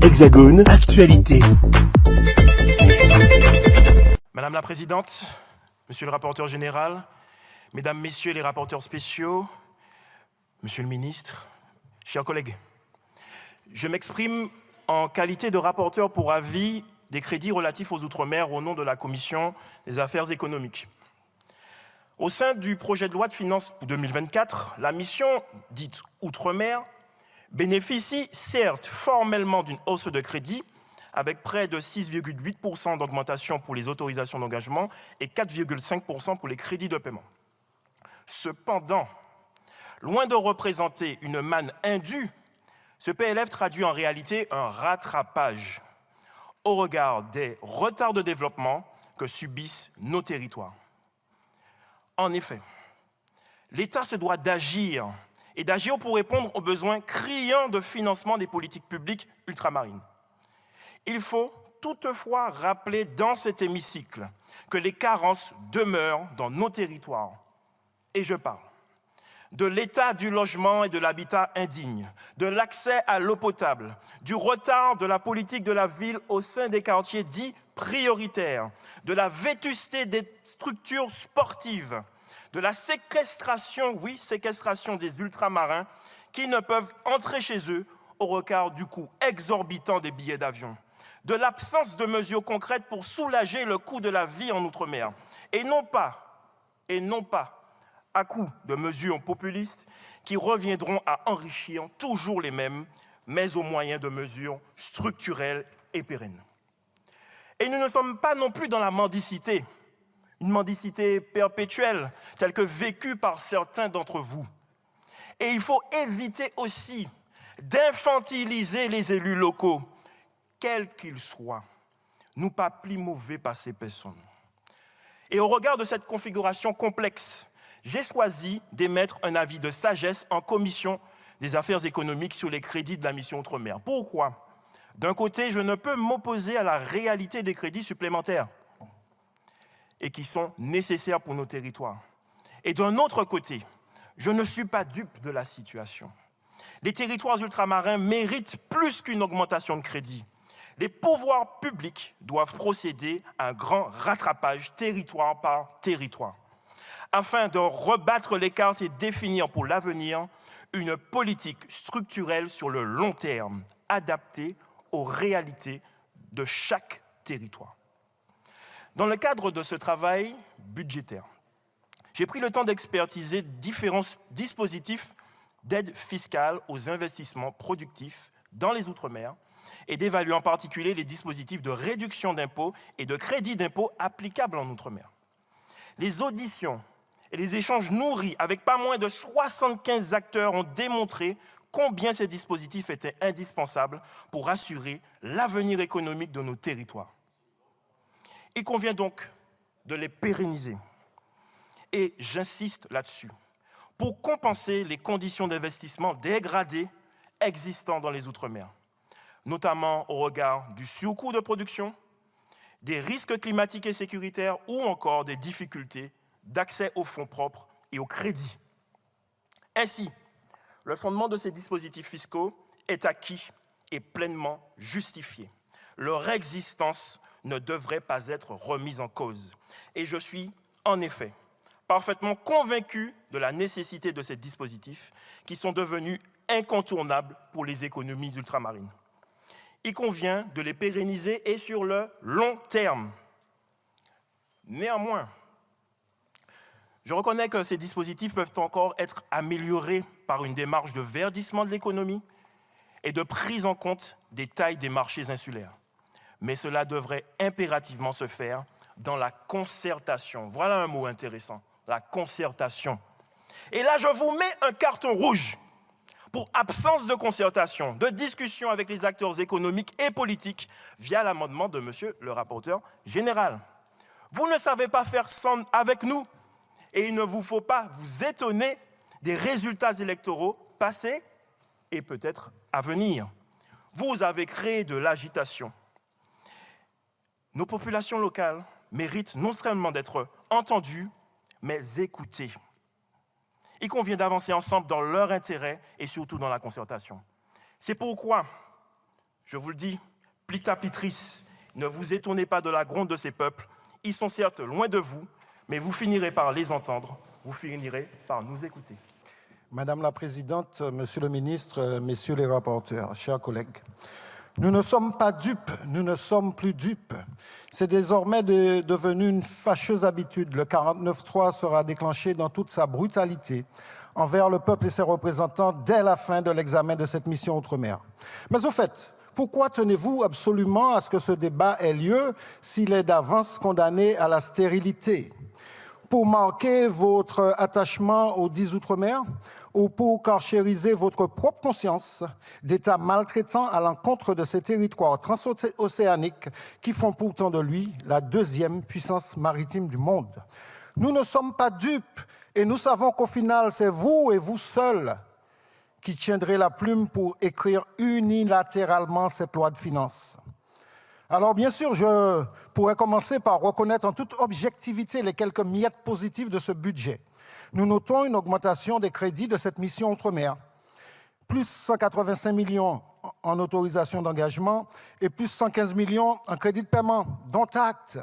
Hexagone Actualité. Madame la Présidente, Monsieur le rapporteur général, Mesdames, Messieurs les rapporteurs spéciaux, Monsieur le Ministre, chers collègues, je m'exprime en qualité de rapporteur pour avis des crédits relatifs aux Outre-mer au nom de la Commission des affaires économiques. Au sein du projet de loi de finances pour 2024, la mission dite Outre-mer bénéficie certes formellement d'une hausse de crédit avec près de 6,8% d'augmentation pour les autorisations d'engagement et 4,5% pour les crédits de paiement. Cependant, loin de représenter une manne indue, ce PLF traduit en réalité un rattrapage au regard des retards de développement que subissent nos territoires. En effet, l'État se doit d'agir et d'agir pour répondre aux besoins criants de financement des politiques publiques ultramarines. Il faut toutefois rappeler dans cet hémicycle que les carences demeurent dans nos territoires. Et je parle de l'état du logement et de l'habitat indigne, de l'accès à l'eau potable, du retard de la politique de la ville au sein des quartiers dits prioritaires, de la vétusté des structures sportives, de la séquestration, oui, séquestration des ultramarins qui ne peuvent entrer chez eux au regard du coût exorbitant des billets d'avion, de l'absence de mesures concrètes pour soulager le coût de la vie en Outre-mer, et non pas à coup de mesures populistes qui reviendront à enrichir toujours les mêmes, mais au moyen de mesures structurelles et pérennes. Et nous ne sommes pas non plus dans la mendicité, une mendicité perpétuelle, telle que vécue par certains d'entre vous. Et il faut éviter aussi d'infantiliser les élus locaux, quels qu'ils soient. Nous pas plus mauvais par ces personnes. Et au regard de cette configuration complexe, j'ai choisi d'émettre un avis de sagesse en commission des affaires économiques sur les crédits de la mission Outre-mer. Pourquoi ? D'un côté, je ne peux m'opposer à la réalité des crédits supplémentaires et qui sont nécessaires pour nos territoires. Et d'un autre côté, je ne suis pas dupe de la situation. Les territoires ultramarins méritent plus qu'une augmentation de crédit. Les pouvoirs publics doivent procéder à un grand rattrapage territoire par territoire, afin de rebattre les cartes et définir pour l'avenir une politique structurelle sur le long terme, adaptée aux réalités de chaque territoire. Dans le cadre de ce travail budgétaire, j'ai pris le temps d'expertiser différents dispositifs d'aide fiscale aux investissements productifs dans les Outre-mer et d'évaluer en particulier les dispositifs de réduction d'impôts et de crédit d'impôt applicables en Outre-mer. Les auditions et les échanges nourris avec pas moins de 75 acteurs ont démontré combien ces dispositifs étaient indispensables pour assurer l'avenir économique de nos territoires. Il convient donc de les pérenniser. Et j'insiste là-dessus, pour compenser les conditions d'investissement dégradées existant dans les Outre-mer, notamment au regard du surcoût de production, des risques climatiques et sécuritaires ou encore des difficultés d'accès aux fonds propres et au crédit. Ainsi, le fondement de ces dispositifs fiscaux est acquis et pleinement justifié. Leur existence ne devrait pas être remise en cause. Et je suis, en effet, parfaitement convaincu de la nécessité de ces dispositifs qui sont devenus incontournables pour les économies ultramarines. Il convient de les pérenniser et sur le long terme. Néanmoins, je reconnais que ces dispositifs peuvent encore être améliorés par une démarche de verdissement de l'économie et de prise en compte des tailles des marchés insulaires. Mais cela devrait impérativement se faire dans la concertation. Voilà un mot intéressant, la concertation. Et là, je vous mets un carton rouge pour absence de concertation, de discussion avec les acteurs économiques et politiques via l'amendement de monsieur le rapporteur général. Vous ne savez pas faire sans avec nous et il ne vous faut pas vous étonner des résultats électoraux passés et peut-être à venir. Vous avez créé de l'agitation. Nos populations locales méritent non seulement d'être entendues, mais écoutées. Il convient d'avancer ensemble dans leur intérêt et surtout dans la concertation. C'est pourquoi Je vous le dis, Plita Pitris, ne vous étonnez pas de la gronde de ces peuples. Ils sont certes loin de vous, mais vous finirez par les entendre, vous finirez par nous écouter. Madame la Présidente, Monsieur le Ministre, Messieurs les rapporteurs, chers collègues, nous ne sommes pas dupes, nous ne sommes plus dupes. C'est désormais devenu une fâcheuse habitude. Le 49.3 sera déclenché dans toute sa brutalité envers le peuple et ses représentants dès la fin de l'examen de cette mission Outre-mer. Mais au fait, pourquoi tenez-vous absolument à ce que ce débat ait lieu s'il est d'avance condamné à la stérilité? Pour marquer votre attachement aux 10 Outre-mer ou pour carchériser votre propre conscience d'État maltraitant à l'encontre de ces territoires transocéaniques qui font pourtant de lui la deuxième puissance maritime du monde. Nous ne sommes pas dupes et nous savons qu'au final, c'est vous et vous seuls qui tiendrez la plume pour écrire unilatéralement cette loi de finances. Alors bien sûr, je pourrais commencer par reconnaître en toute objectivité les quelques miettes positives de ce budget. Nous notons une augmentation des crédits de cette mission Outre-mer, plus 185 millions en autorisation d'engagement et plus 115 millions en crédit de paiement, dont acte.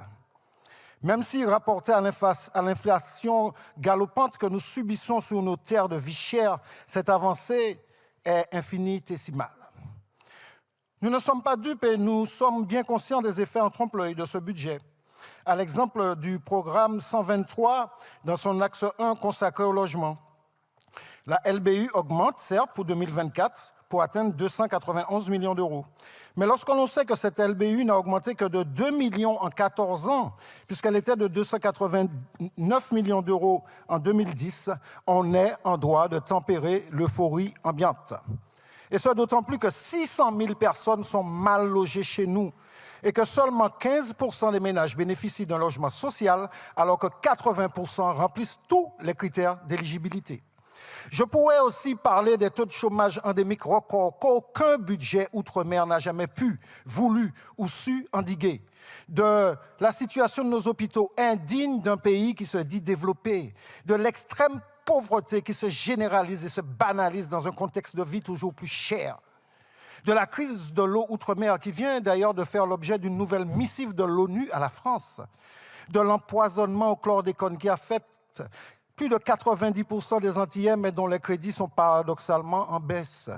Même si rapporté à l'inflation galopante que nous subissons sur nos terres de vie chère, cette avancée est infinitésimale. Nous ne sommes pas dupes et nous sommes bien conscients des effets en trompe-l'œil de ce budget. À l'exemple du programme 123 dans son axe 1 consacré au logement. La LBU augmente, certes, pour 2024 pour atteindre 291 millions d'euros. Mais lorsque l'on sait que cette LBU n'a augmenté que de 2 millions en 14 ans, puisqu'elle était de 289 millions d'euros en 2010, on est en droit de tempérer l'euphorie ambiante. Et ce d'autant plus que 600 000 personnes sont mal logées chez nous et que seulement 15% des ménages bénéficient d'un logement social alors que 80% remplissent tous les critères d'éligibilité. Je pourrais aussi parler des taux de chômage endémiques records qu'aucun budget outre-mer n'a jamais pu, voulu ou su endiguer, de la situation de nos hôpitaux indignes d'un pays qui se dit développé, de l'extrême pauvreté qui se généralise et se banalise dans un contexte de vie toujours plus cher, de la crise de l'eau outre-mer qui vient d'ailleurs de faire l'objet d'une nouvelle missive de l'ONU à la France, de l'empoisonnement au chlordécone qui affecte plus de 90% des Antillais, mais dont les crédits sont paradoxalement en baisse,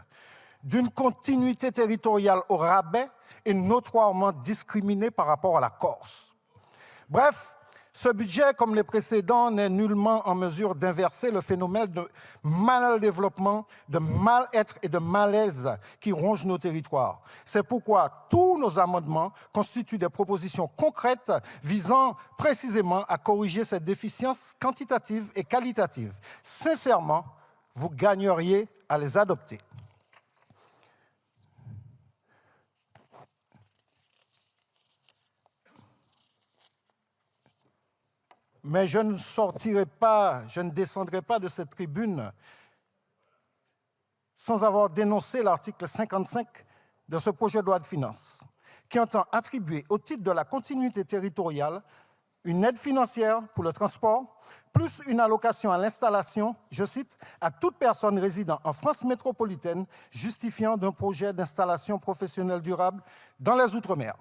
d'une continuité territoriale au rabais et notoirement discriminée par rapport à la Corse. Bref, ce budget, comme les précédents, n'est nullement en mesure d'inverser le phénomène de mal-développement, de mal-être et de malaise qui ronge nos territoires. C'est pourquoi tous nos amendements constituent des propositions concrètes visant précisément à corriger cette déficience quantitative et qualitative. Sincèrement, vous gagneriez à les adopter. Mais je ne sortirai pas, je ne descendrai pas de cette tribune sans avoir dénoncé l'article 55 de ce projet de loi de finances, qui entend attribuer au titre de la continuité territoriale une aide financière pour le transport, plus une allocation à l'installation, je cite, à toute personne résidant en France métropolitaine justifiant d'un projet d'installation professionnelle durable dans les Outre-mer.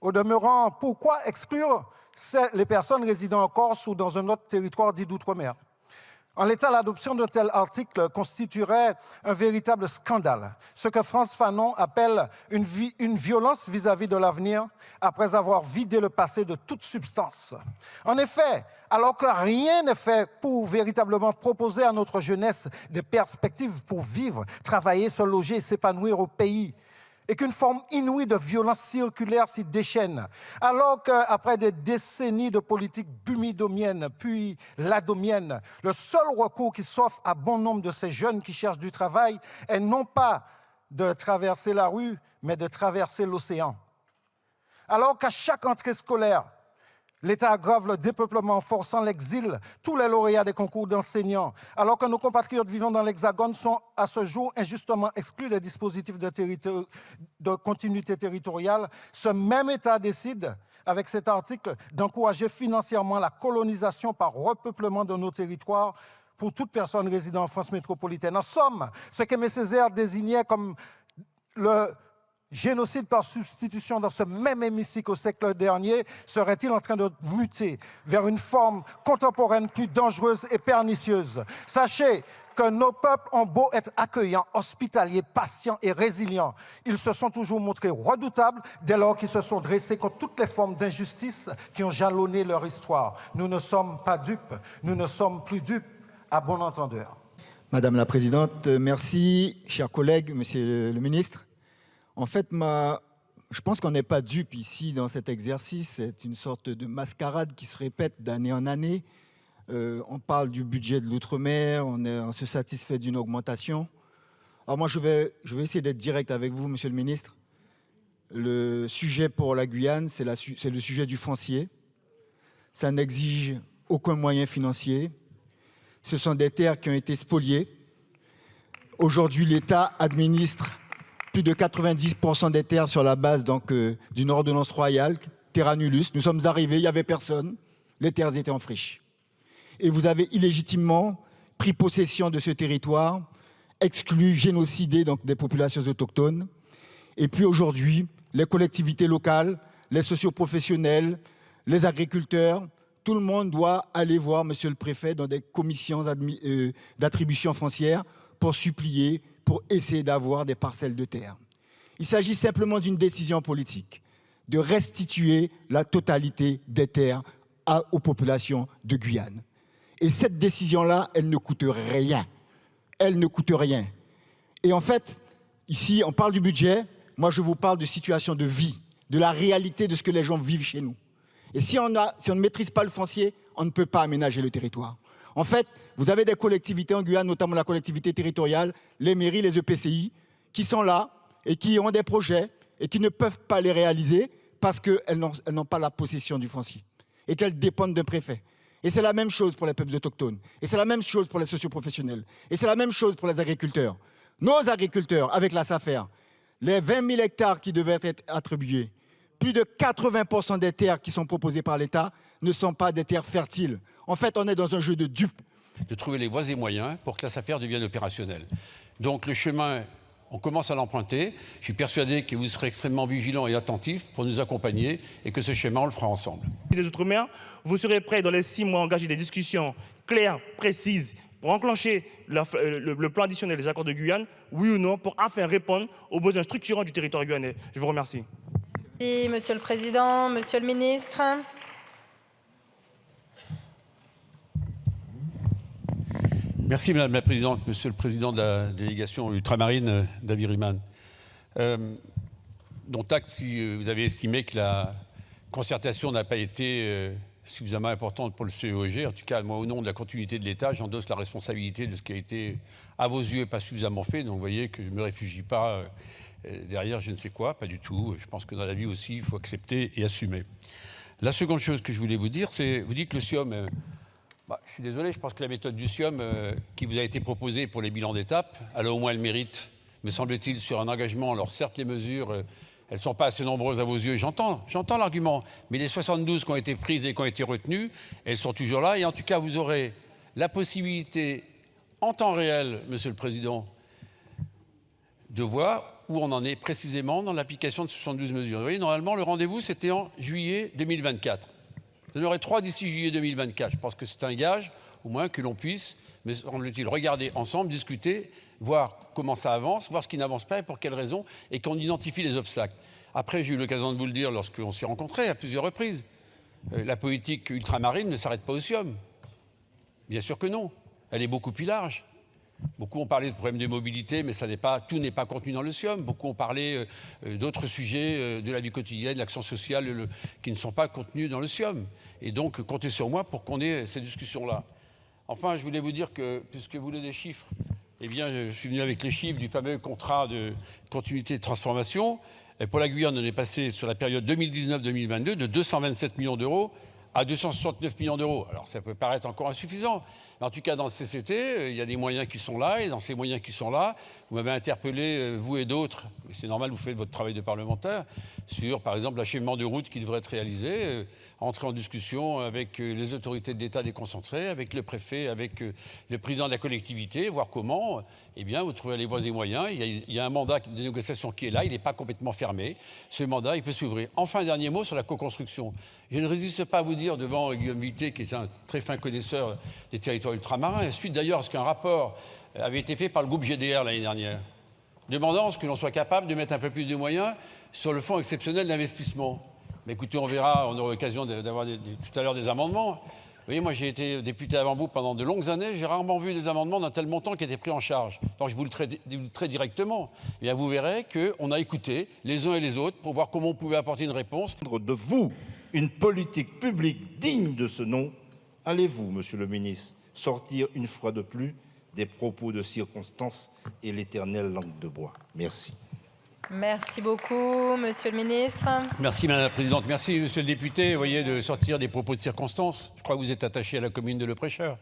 Au demeurant, pourquoi exclure les personnes résidant en Corse ou dans un autre territoire dit d'outre-mer? En l'état, l'adoption d'un tel article constituerait un véritable scandale, ce que France Fanon appelle une violence vis-à-vis de l'avenir après avoir vidé le passé de toute substance. En effet, alors que rien n'est fait pour véritablement proposer à notre jeunesse des perspectives pour vivre, travailler, se loger et s'épanouir au pays, et qu'une forme inouïe de violence circulaire s'y déchaîne, alors qu'après des décennies de politique bumidomienne, puis ladomienne, le seul recours qui s'offre à bon nombre de ces jeunes qui cherchent du travail est non pas de traverser la rue, mais de traverser l'océan. Alors qu'à chaque entrée scolaire, l'État aggrave le dépeuplement en forçant l'exil, tous les lauréats des concours d'enseignants, alors que nos compatriotes vivant dans l'Hexagone sont à ce jour injustement exclus des dispositifs de continuité territoriale, ce même État décide, avec cet article, d'encourager financièrement la colonisation par repeuplement de nos territoires pour toute personne résidant en France métropolitaine. En somme, ce qu'Aimé Césaire désignait comme le génocide par substitution dans ce même hémicycle au siècle dernier serait-il en train de muter vers une forme contemporaine plus dangereuse et pernicieuse? Sachez que nos peuples ont beau être accueillants, hospitaliers, patients et résilients, ils se sont toujours montrés redoutables dès lors qu'ils se sont dressés contre toutes les formes d'injustice qui ont jalonné leur histoire. Nous ne sommes pas dupes, nous ne sommes plus dupes, à bon entendeur. Madame la Présidente, merci. Chers collègues, Monsieur le Ministre. En fait, je pense qu'on n'est pas dupes ici dans cet exercice. C'est une sorte de mascarade qui se répète d'année en année. On parle du budget de l'outre-mer, on se satisfait d'une augmentation. Alors moi, je vais essayer d'être direct avec vous, Monsieur le Ministre. Le sujet pour la Guyane, c'est le sujet du foncier. Ça n'exige aucun moyen financier. Ce sont des terres qui ont été spoliées. Aujourd'hui, l'État administre plus de 90% des terres sur la base d'une ordonnance royale, terra nullius. Nous sommes arrivés, il n'y avait personne, les terres étaient en friche. Et vous avez illégitimement pris possession de ce territoire, exclu, génocidé des populations autochtones. Et puis aujourd'hui, les collectivités locales, les socioprofessionnels, les agriculteurs, tout le monde doit aller voir Monsieur le Préfet dans des commissions d'attribution foncière pour supplier, pour essayer d'avoir des parcelles de terre. Il s'agit simplement d'une décision politique, de restituer la totalité des terres aux populations de Guyane. Et cette décision-là, elle ne coûte rien. Elle ne coûte rien. Et en fait, ici, on parle du budget. Moi, je vous parle de situation de vie, de la réalité de ce que les gens vivent chez nous. Et si on ne maîtrise pas le foncier, on ne peut pas aménager le territoire. En fait, vous avez des collectivités en Guyane, notamment la collectivité territoriale, les mairies, les EPCI, qui sont là et qui ont des projets et qui ne peuvent pas les réaliser parce qu'elles n'ont pas la possession du foncier et qu'elles dépendent d'un préfet. Et c'est la même chose pour les peuples autochtones. Et c'est la même chose pour les socioprofessionnels. Et c'est la même chose pour les agriculteurs. Nos agriculteurs, avec la SAFER, les 20 000 hectares qui devaient être attribués, plus de 80% des terres qui sont proposées par l'État ne sont pas des terres fertiles. En fait, on est dans un jeu de dupes. De trouver les voies et moyens pour que la SAFER devienne opérationnelle. Donc le chemin, on commence à l'emprunter. Je suis persuadé que vous serez extrêmement vigilants et attentifs pour nous accompagner et que ce chemin, on le fera ensemble. Les Outre-mer, vous serez prêts dans les 6 mois à engager des discussions claires, précises, pour enclencher le plan additionnel des accords de Guyane, oui ou non, pour enfin répondre aux besoins structurants du territoire guyanais. Je vous remercie. Merci, Monsieur le Président. Monsieur le Ministre. Merci Madame la Présidente, Monsieur le Président de la délégation ultramarine, David Riemann. Dont acte si vous avez estimé que la concertation n'a pas été suffisamment importante pour le CEOG. En tout cas, moi, au nom de la continuité de l'État, j'endosse la responsabilité de ce qui a été, à vos yeux, pas suffisamment fait. Donc vous voyez que je ne me réfugie pas derrière je ne sais quoi, pas du tout. Je pense que dans la vie aussi, il faut accepter et assumer. La seconde chose que je voulais vous dire, c'est, vous dites que le SIOM... je suis désolé, je pense que la méthode du SIOM qui vous a été proposée pour les bilans d'étape, elle a au moins le mérite, me semble-t-il, sur un engagement. Alors certes, les mesures, elles ne sont pas assez nombreuses à vos yeux, j'entends l'argument, mais les 72 qui ont été prises et qui ont été retenues, elles sont toujours là. Et en tout cas, vous aurez la possibilité, en temps réel, Monsieur le Président, de voir où on en est précisément dans l'application de 72 mesures. Vous voyez, normalement, le rendez-vous, c'était en juillet 2024. Vous en aurez 3 d'ici juillet 2024. Je pense que c'est un gage, au moins, que l'on puisse, mais semble-t-il, regarder ensemble, discuter, voir comment ça avance, voir ce qui n'avance pas et pour quelles raisons, et qu'on identifie les obstacles. Après, j'ai eu l'occasion de vous le dire lorsqu'on s'est rencontrés à plusieurs reprises. La politique ultramarine ne s'arrête pas au SIOM. Bien sûr que non. Elle est beaucoup plus large. Beaucoup ont parlé de problèmes de mobilité, mais tout n'est pas contenu dans le SIOM. Beaucoup ont parlé d'autres sujets de la vie quotidienne, l'action sociale, qui ne sont pas contenus dans le SIOM. Et donc, comptez sur moi pour qu'on ait ces discussions-là. Enfin, je voulais vous dire que, puisque vous voulez des chiffres, eh bien, je suis venu avec les chiffres du fameux contrat de continuité et de transformation. Et pour la Guyane, on est passé sur la période 2019-2022 de 227 millions d'euros à 269 millions d'euros. Alors ça peut paraître encore insuffisant, mais en tout cas dans le CCT, il y a des moyens qui sont là, et dans ces moyens qui sont là, vous m'avez interpellé, vous et d'autres, c'est normal, vous faites votre travail de parlementaire, sur par exemple l'achèvement de routes qui devrait être réalisé, entrer en discussion avec les autorités de l'État déconcentrées, avec le préfet, avec le président de la collectivité, voir comment, eh bien, vous trouvez les voies et moyens. Il y a un mandat de négociation qui est là, il n'est pas complètement fermé. Ce mandat, il peut s'ouvrir. Enfin, un dernier mot sur la co-construction. Je ne résiste pas à vous dire devant Guillaume Vuilletet, qui est un très fin connaisseur des territoires ultramarins, suite d'ailleurs à ce qu'un rapport avait été fait par le groupe GDR l'année dernière, demandant à ce que l'on soit capable de mettre un peu plus de moyens sur le fonds exceptionnel d'investissement. Mais écoutez, on verra, on aura l'occasion d'avoir tout à l'heure des amendements. Vous voyez, moi j'ai été député avant vous pendant de longues années, j'ai rarement vu des amendements d'un tel montant qui étaient pris en charge. Donc je vous le très directement. Et bien, vous verrez qu'on a écouté les uns et les autres pour voir comment on pouvait apporter une réponse. De vous, une politique publique digne de ce nom, allez-vous, monsieur le ministre, sortir une fois de plus des propos de circonstance et l'éternelle langue de bois? Merci. Merci beaucoup, Monsieur le ministre. Merci Madame la Présidente. Merci Monsieur le député, vous voyez, de sortir des propos de circonstance. Je crois que vous êtes attaché à la commune de Le Prêcheur.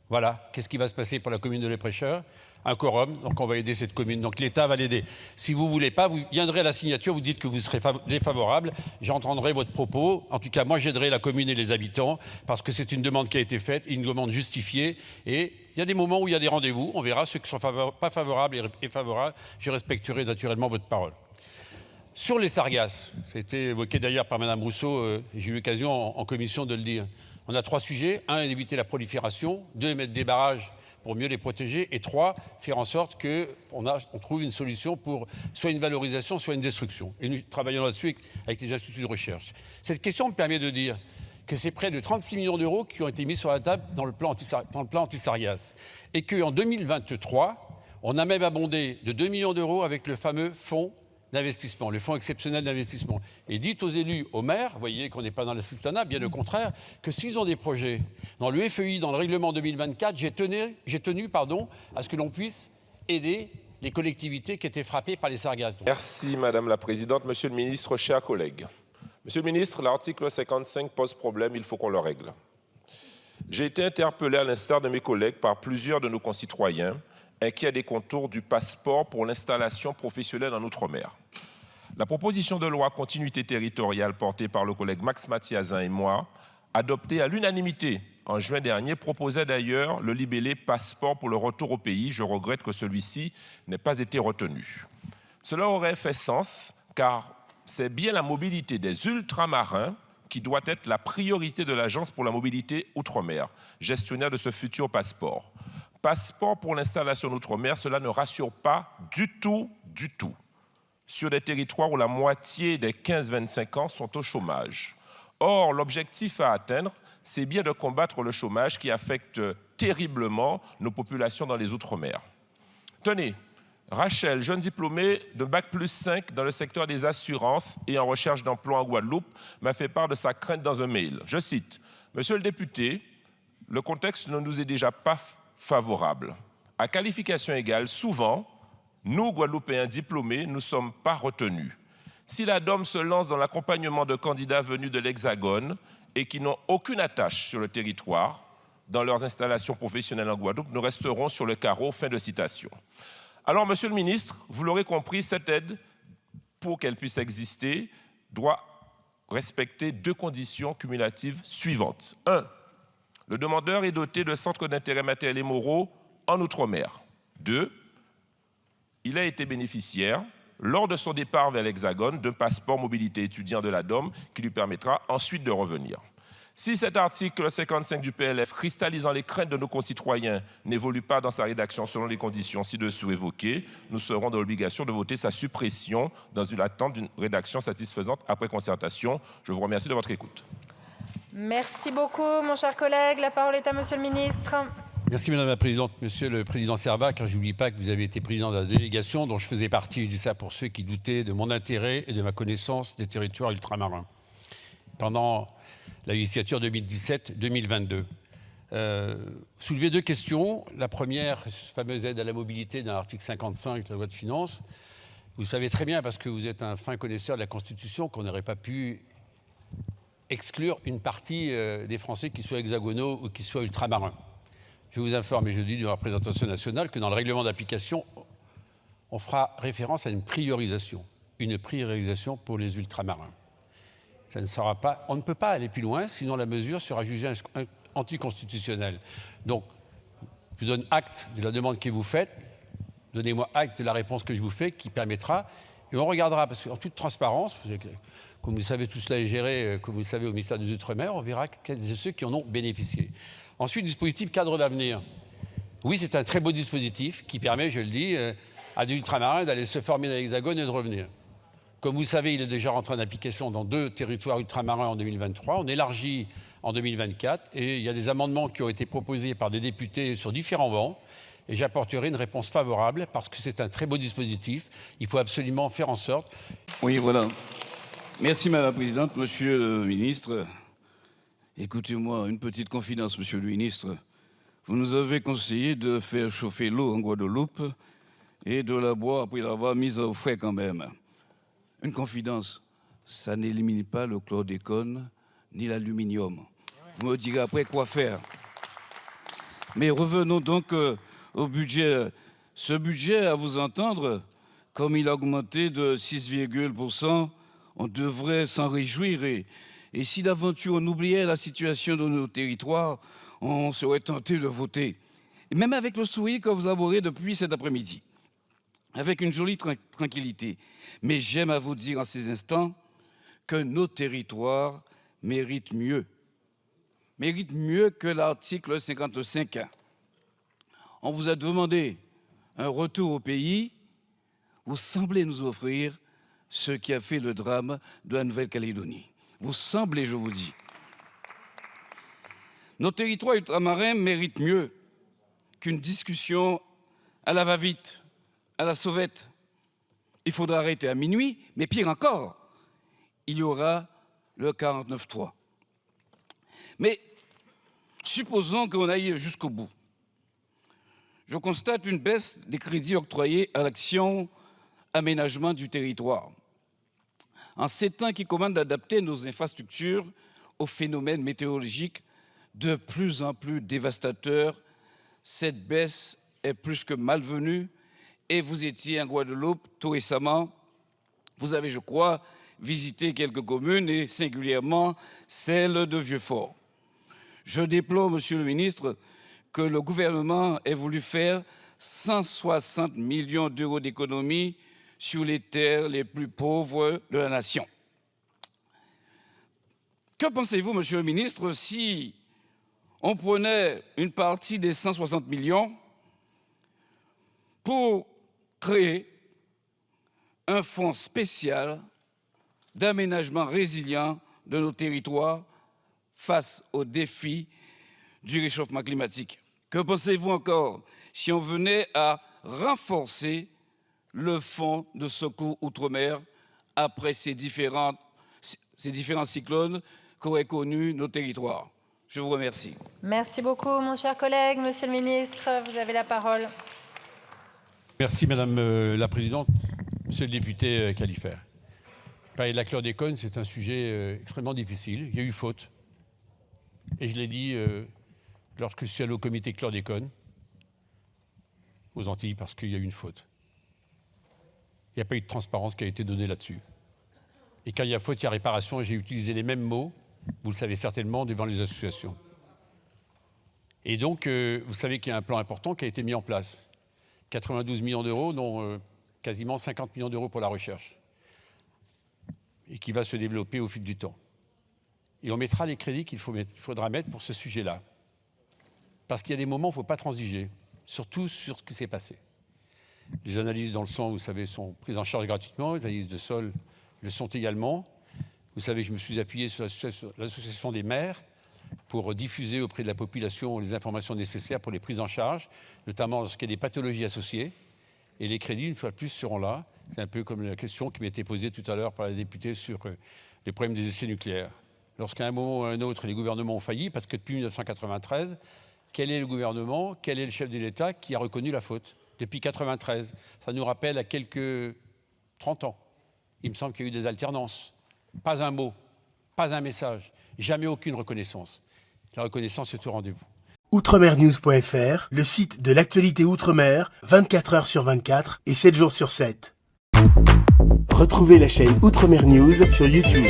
Voilà, qu'est-ce qui va se passer pour la commune de Le Prêcheur? Un quorum, donc on va aider cette commune. Donc l'État va l'aider. Si vous ne voulez pas, vous viendrez à la signature, vous dites que vous serez défavorable, j'entendrai votre propos. En tout cas, moi j'aiderai la commune et les habitants, parce que c'est une demande qui a été faite, une demande justifiée, et il y a des moments où il y a des rendez-vous, on verra ceux qui ne sont pas favorables et favorables, je respecterai naturellement votre parole. Sur les sargasses, ça a été évoqué d'ailleurs par Mme Rousseau, j'ai eu l'occasion en commission de le dire. On a 3 sujets. 1, éviter la prolifération. 2, mettre des barrages pour mieux les protéger. Et 3, faire en sorte qu'on trouve une solution pour soit une valorisation, soit une destruction. Et nous travaillons là-dessus avec les instituts de recherche. Cette question me permet de dire que c'est près de 36 millions d'euros qui ont été mis sur la table dans le plan anti-sargasses. Et qu'en 2023, on a même abondé de 2 millions d'euros avec le fameux fonds d'investissement, le fonds exceptionnel d'investissement. Et dites aux élus, aux maires, vous voyez qu'on n'est pas dans l'assistanat, bien au contraire, que s'ils ont des projets dans le FEI, dans le règlement 2024, j'ai tenu à ce que l'on puisse aider les collectivités qui étaient frappées par les sargasses. Merci Madame la Présidente. Monsieur le Ministre, chers collègues. Monsieur le Ministre, l'article 55 pose problème, il faut qu'on le règle. J'ai été interpellé à l'instar de mes collègues par plusieurs de nos concitoyens inquiets des contours du passeport pour l'installation professionnelle en Outre-mer. La proposition de loi continuité territoriale portée par le collègue Max Mathiazin et moi, adoptée à l'unanimité en juin dernier, proposait d'ailleurs le libellé passeport pour le retour au pays. Je regrette que celui-ci n'ait pas été retenu. Cela aurait fait sens car c'est bien la mobilité des ultramarins qui doit être la priorité de l'Agence pour la mobilité Outre-mer, gestionnaire de ce futur passeport. Passeport pour l'installation en Outre-mer, cela ne rassure pas du tout, sur des territoires où la moitié des 15-25 ans sont au chômage. Or, l'objectif à atteindre, c'est bien de combattre le chômage qui affecte terriblement nos populations dans les Outre-mer. Tenez, Rachel, jeune diplômée de Bac+5 dans le secteur des assurances et en recherche d'emploi en Guadeloupe, m'a fait part de sa crainte dans un mail. Je cite, « Monsieur le député, le contexte ne nous est déjà pas favorable. À qualification égale, souvent, nous, Guadeloupéens diplômés, ne sommes pas retenus. Si la DOM se lance dans l'accompagnement de candidats venus de l'Hexagone et qui n'ont aucune attache sur le territoire, dans leurs installations professionnelles en Guadeloupe, nous resterons sur le carreau. » Fin de citation. Alors, Monsieur le Ministre, vous l'aurez compris, cette aide, pour qu'elle puisse exister, doit respecter 2 conditions cumulatives suivantes. 1. Le demandeur est doté de centres d'intérêt matériels et moraux en Outre-mer. 2. Il a été bénéficiaire, lors de son départ vers l'Hexagone, d'un passeport mobilité étudiant de la DOM qui lui permettra ensuite de revenir. Si cet article 55 du PLF, cristallisant les craintes de nos concitoyens, n'évolue pas dans sa rédaction selon les conditions ci-dessous évoquées, nous serons dans l'obligation de voter sa suppression dans une attente d'une rédaction satisfaisante après concertation. Je vous remercie de votre écoute. Merci beaucoup, mon cher collègue. La parole est à Monsieur le ministre. Merci Madame la Présidente. Monsieur le Président Servat, car je n'oublie pas que vous avez été président de la délégation dont je faisais partie, je dis ça pour ceux qui doutaient de mon intérêt et de ma connaissance des territoires ultramarins. Pendant la législature 2017-2022. Soulevez 2 questions. La première, cette fameuse aide à la mobilité dans l'article 55 de la loi de finances. Vous savez très bien, parce que vous êtes un fin connaisseur de la Constitution, qu'on n'aurait pas pu exclure une partie des Français qui soient hexagonaux ou qui soient ultramarins. Je vous informe, et je dis de la représentation nationale, que dans le règlement d'application, on fera référence à une priorisation pour les ultramarins. Ça ne sera pas, on ne peut pas aller plus loin, sinon la mesure sera jugée anticonstitutionnelle. Donc, je vous donne acte de la demande que vous faites, donnez-moi acte de la réponse que je vous fais, qui permettra, et on regardera, parce qu'en toute transparence, comme vous savez, tout cela est géré, comme vous le savez, au ministère des Outre-mer, on verra quels sont ceux qui en ont bénéficié. Ensuite, dispositif cadre d'avenir. Oui, c'est un très beau dispositif qui permet, je le dis, à des ultramarins d'aller se former dans l'Hexagone et de revenir. Comme vous savez, il est déjà rentré en application dans 2 territoires ultramarins en 2023. On élargit en 2024 et il y a des amendements qui ont été proposés par des députés sur différents bancs. Et j'apporterai une réponse favorable parce que c'est un très beau dispositif. Il faut absolument faire en sorte. Oui, voilà. Merci, Madame la Présidente. Monsieur le ministre, écoutez-moi, une petite confidence, Monsieur le ministre. Vous nous avez conseillé de faire chauffer l'eau en Guadeloupe et de la boire après l'avoir mise au frais quand même. Une confidence, ça n'élimine pas le chlordécone ni l'aluminium. Vous me direz après quoi faire. Mais revenons donc au budget. Ce budget, à vous entendre, comme il a augmenté de 6,%, on devrait s'en réjouir. Et si d'aventure on oubliait la situation de nos territoires, on serait tenté de voter. Et même avec le sourire que vous abordez depuis cet après-midi, avec une jolie tranquillité. Mais j'aime à vous dire en ces instants que nos territoires méritent mieux. Méritent mieux que l'article 55. On vous a demandé un retour au pays. Vous semblez nous offrir ce qui a fait le drame de la Nouvelle-Calédonie. Vous semblez, je vous dis. Nos territoires ultramarins méritent mieux qu'une discussion à la va-vite, à la sauvette. Il faudra arrêter à minuit, mais pire encore, il y aura le 49.3. Mais supposons qu'on aille jusqu'au bout. Je constate une baisse des crédits octroyés à l'action aménagement du territoire. En ces temps qui commandent d'adapter nos infrastructures aux phénomènes météorologiques de plus en plus dévastateurs, cette baisse est plus que malvenue. Et vous étiez en Guadeloupe tout récemment. Vous avez, je crois, visité quelques communes et singulièrement celle de Vieux-Fort. Je déplore, Monsieur le ministre, que le gouvernement ait voulu faire 160 millions d'euros d'économies sur les terres les plus pauvres de la nation. Que pensez-vous, Monsieur le ministre, si on prenait une partie des 160 millions pour créer un fonds spécial d'aménagement résilient de nos territoires face aux défis du réchauffement climatique? Que pensez-vous encore si on venait à renforcer le fonds de secours outre-mer après ces différents cyclones qu'auraient connus nos territoires? Je vous remercie. Merci beaucoup, mon cher collègue. Monsieur le ministre, vous avez la parole. Merci, Madame la Présidente. Monsieur le député Khalifé, parler de la chlordécone, c'est un sujet extrêmement difficile. Il y a eu faute. Et je l'ai dit lorsque je suis allé au comité chlordécone aux Antilles, parce qu'il y a eu une faute. Il n'y a pas eu de transparence qui a été donnée là-dessus. Et quand il y a faute, il y a réparation. Et j'ai utilisé les mêmes mots, vous le savez certainement, devant les associations. Et donc, vous savez qu'il y a un plan important qui a été mis en place. 92 millions d'euros, dont quasiment 50 millions d'euros pour la recherche. Et qui va se développer au fil du temps. Et on mettra les crédits qu'il faudra mettre pour ce sujet-là. Parce qu'il y a des moments où il ne faut pas transiger, surtout sur ce qui s'est passé. Les analyses dans le sang, vous savez, sont prises en charge gratuitement. Les analyses de sol le sont également. Vous savez que je me suis appuyé sur l'association des maires pour diffuser auprès de la population les informations nécessaires pour les prises en charge, notamment lorsqu'il y a des pathologies associées. Et les crédits, une fois de plus, seront là. C'est un peu comme la question qui m'était posée tout à l'heure par la députée sur les problèmes des essais nucléaires. Lorsqu'à un moment ou à un autre, les gouvernements ont failli, parce que depuis 1993, quel est le gouvernement, quel est le chef de l'État qui a reconnu la faute? Depuis 1993, ça nous rappelle à quelques 30 ans. Il me semble qu'il y a eu des alternances. Pas un mot, pas un message. jamais aucune reconnaissance. La reconnaissance est au rendez-vous. Outremernews.fr, le site de l'actualité Outre-mer, 24 heures sur 24 et 7 jours sur 7. Retrouvez la chaîne Outremer News sur YouTube.